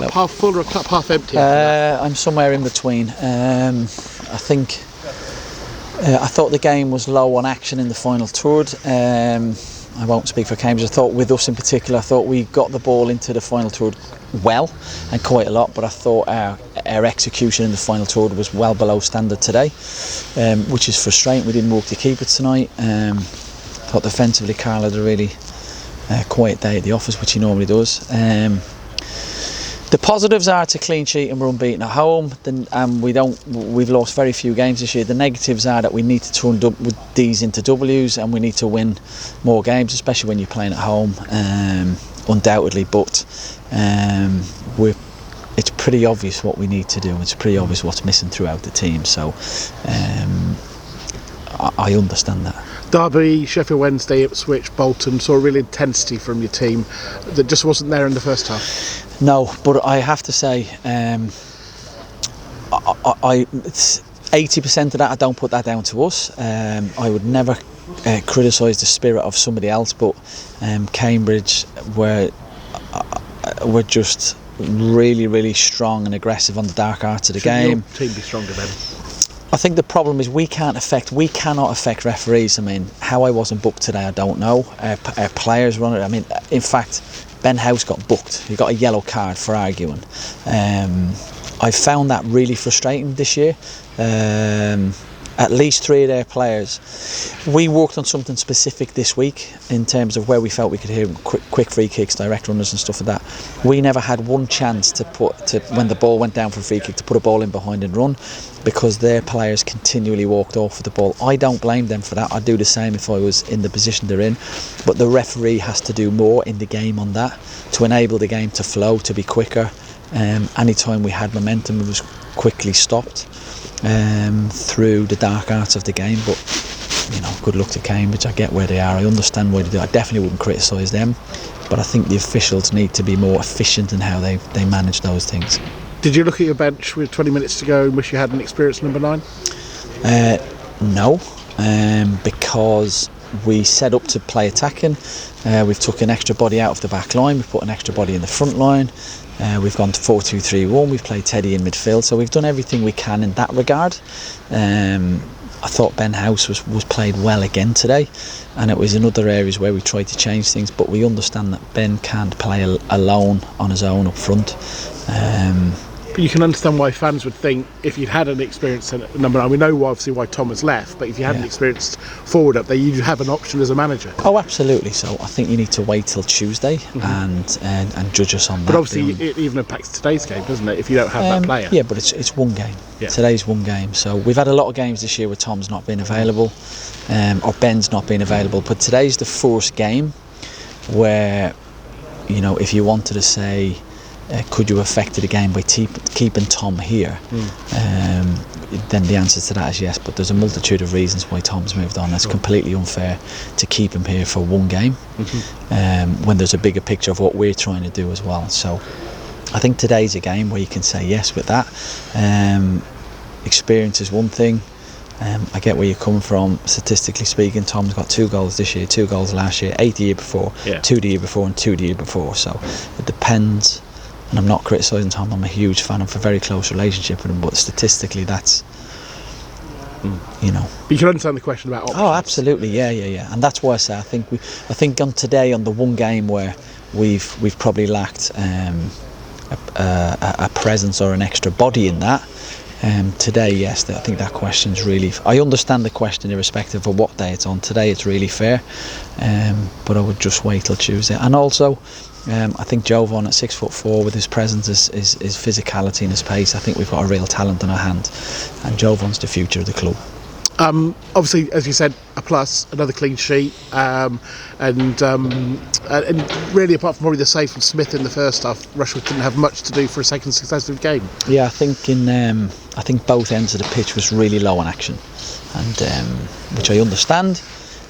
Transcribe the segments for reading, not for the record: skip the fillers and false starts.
cup half full or a cup half empty? I'm somewhere in between. I think I thought the game was low on action in the final third. I won't speak for Cambridge. I thought with us in particular, I thought we got the ball into the final third well and quite a lot, but I thought our execution in the final third was well below standard today, which is frustrating. We didn't walk the keeper tonight. Thought defensively Carl had a really quiet day at the office, which he normally does. The positives are it's a clean sheet and we're unbeaten at home. We've lost very few games this year. The negatives are that we need to turn these into W's and we need to win more games, especially when you're playing at home, undoubtedly. But it's pretty obvious what we need to do. It's pretty obvious what's missing throughout the team. So I understand that. Derby, Sheffield Wednesday, Ipswich, Bolton, saw a real intensity from your team that just wasn't there in the first half. No, but I have to say, it's 80% of that, I don't put that down to us. I would never criticise the spirit of somebody else, but Cambridge were just really, really strong and aggressive on the dark arts of the game. Your team be stronger then? I think the problem is we cannot affect referees. I mean, how I wasn't booked today, I don't know. Our players run it. I mean, in fact, Ben House got booked. He got a yellow card for arguing. I found that really frustrating this year. At least 3 of their players. We worked on something specific this week in terms of where we felt we could hear quick free kicks, direct runners and stuff like that. We never had one chance when the ball went down for a free kick to put a ball in behind and run, because their players continually walked off with the ball. I don't blame them for that. I'd do the same if I was in the position they're in. But the referee has to do more in the game on that to enable the game to flow, to be quicker. Anytime we had momentum, it was quickly stopped through the dark arts of the game. But good luck to Cambridge. I get where they are. I understand why they do. I definitely wouldn't criticise them, but I think the officials need to be more efficient in how they manage those things. Did you look at your bench with 20 minutes to go and wish you had an experienced number 9? No, because we set up to play attacking. We've took an extra body out of the back line. We've put an extra body in the front line. We've gone to 4-2-3-1. We've played Teddy in midfield. So we've done everything we can in that regard. I thought Ben House was played well again today, and it was in other areas where we tried to change things, but we understand that Ben can't play alone on his own up front. But you can understand why fans would think if you'd had an experienced number 9, we know obviously why Tom has left, but if you had an experienced forward up there, you'd have an option as a manager. Oh, absolutely. So I think you need to wait till Tuesday and judge us on that. But obviously it even impacts today's game, doesn't it, if you don't have that player? Yeah, but it's one game. Yeah. Today's one game. So we've had a lot of games this year where Tom's not been available, or Ben's not been available, but today's the first game where, if you wanted to say, could you have affected the game by keeping Tom here? Then the answer to that is yes, but there's a multitude of reasons why Tom's moved on. It's completely unfair to keep him here for one game when there's a bigger picture of what we're trying to do as well. So I think today's a game where you can say yes with that. Experience is one thing. I get where you're coming from. Statistically speaking, Tom's got 2 goals this year, 2 goals last year, 8 the year before, 2 the year before and 2 the year before. So it depends. And I'm not criticising Tom. I'm a huge fan. I have a very close relationship with him. But statistically, that's But you can understand the question about options. Oh, absolutely, yeah. And that's why I say I think on today, on the one game where we've probably lacked a presence or an extra body in that. Today, yes, I think that question's really. I understand the question irrespective of what day it's on. Today, it's really fair, but I would just wait till Tuesday. And also, I think Jovan at 6'4" with his presence, his physicality and his pace, I think we've got a real talent in our hand, and Jovan's the future of the club. Obviously, as you said, a plus, another clean sheet, and really apart from probably the save from Smith in the first half, Rushworth didn't have much to do for a second successive game. Yeah, I think both ends of the pitch was really low on action, and which I understand.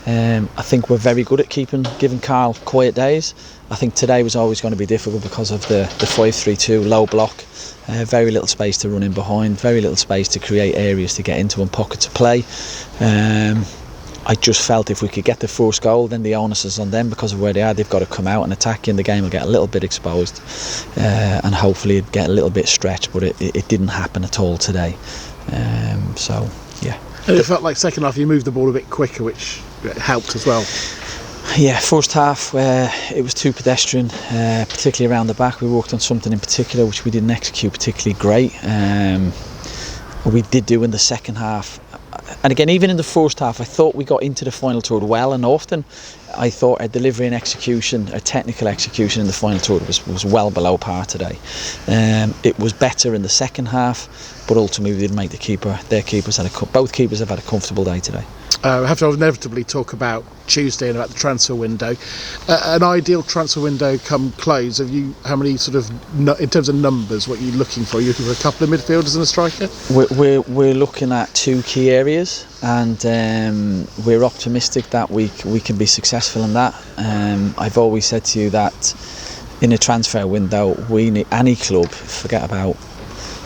I think we're very good at giving Carl quiet days. I think today was always going to be difficult because of the 5-3-2 low block, very little space to run in behind, very little space to create areas to get into and pockets of play. I just felt if we could get the first goal, then the onus is on them because of where they are. They've got to come out and attack you, and the game will get a little bit exposed, and hopefully it'd get a little bit stretched. But it didn't happen at all today. So yeah. And it felt like second half you moved the ball a bit quicker, which helped as well. Yeah, first half it was too pedestrian, particularly around the back. We worked on something in particular which we didn't execute particularly great. We did do in the second half, and again even in the first half I thought we got into the final third well, and often I thought our delivery and execution, our technical execution in the final third was well below par today. It was better in the second half, but ultimately we didn't make the keeper. Both keepers have had a comfortable day today. We have to inevitably talk about Tuesday and about the transfer window. An ideal transfer window come close. How many sort of, in terms of numbers, what are you looking for? Are you looking for a couple of midfielders and a striker? We're looking at two key areas, and we're optimistic that we can be successful in that. I've always said to you that in a transfer window, we need any club, forget about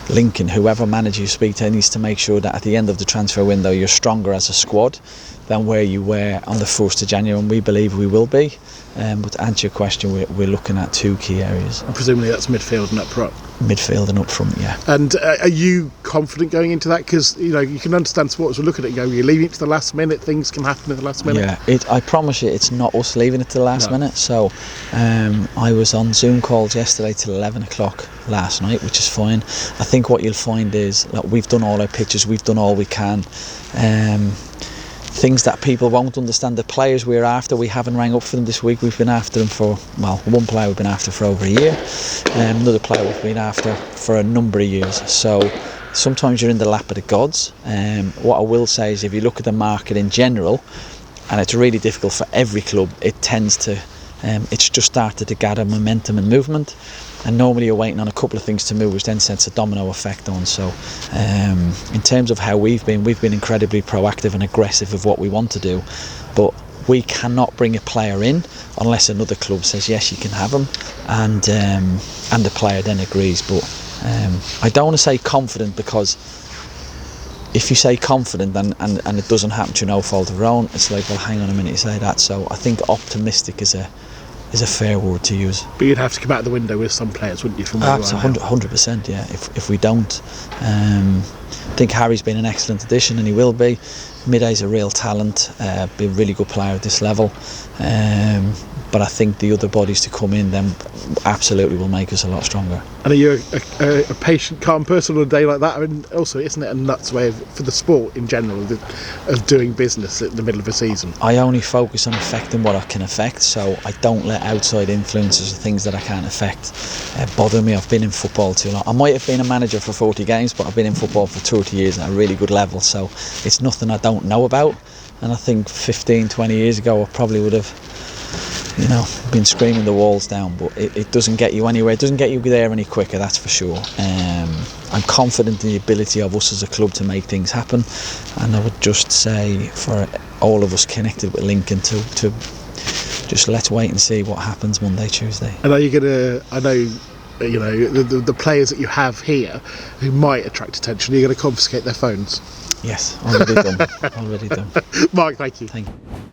Lincoln, whoever manager you speak to needs to make sure that at the end of the transfer window you're stronger as a squad than where you were on the 1st of January, and we believe we will be. But to answer your question, we're looking at two key areas. And presumably that's midfield and up front. Midfield and up front, yeah. And are you confident going into that? Because you can understand supporters will look at it and go, you're leaving it to the last minute, things can happen at the last minute. Yeah, I promise you it's not us leaving it to the last minute. So I was on Zoom calls yesterday till 11 o'clock last night, which is fine. I think what you'll find is that we've done all our pitches, we've done all we can. Things that people won't understand, the players we're after, we haven't rang up for them this week. We've been after them for, one player we've been after for over a year, another player we've been after for a number of years. So sometimes you're in the lap of the gods. What I will say is if you look at the market in general, and it's really difficult for every club, it tends to, it's just started to gather momentum and movement. And normally you're waiting on a couple of things to move, which then sets a domino effect on. So in terms of how we've been incredibly proactive and aggressive of what we want to do, but we cannot bring a player in unless another club says yes, you can have him, and the player then agrees. But I don't want to say confident, because if you say confident and it doesn't happen to no fault of your own, it's like, well, hang on a minute, you say that. So I think optimistic is a fair word to use. But you'd have to come out the window with some players, wouldn't you? From where That's 100%, yeah. If we don't, I think Harry's been an excellent addition, and he will be. Miday's a real talent, be a really good player at this level. But I think the other bodies to come in then absolutely will make us a lot stronger. And are you a patient, calm person on a day like that? I mean, also, isn't it a nuts way for the sport in general of doing business at the middle of a season? I only focus on affecting what I can affect, so I don't let outside influences or things that I can't affect bother me. I've been in football too long. I might have been a manager for 40 games, but I've been in football for 30 years at a really good level, so it's nothing I don't know about. And I think 15, 20 years ago I probably would have been screaming the walls down, but it doesn't get you anywhere. It doesn't get you there any quicker, that's for sure. I'm confident in the ability of us as a club to make things happen, and I would just say for all of us connected with Lincoln to just let's wait and see what happens Monday, Tuesday. And are you going to, the players that you have here who might attract attention, are you going to confiscate their phones? Yes, already done. Mark, thank you. Thank you.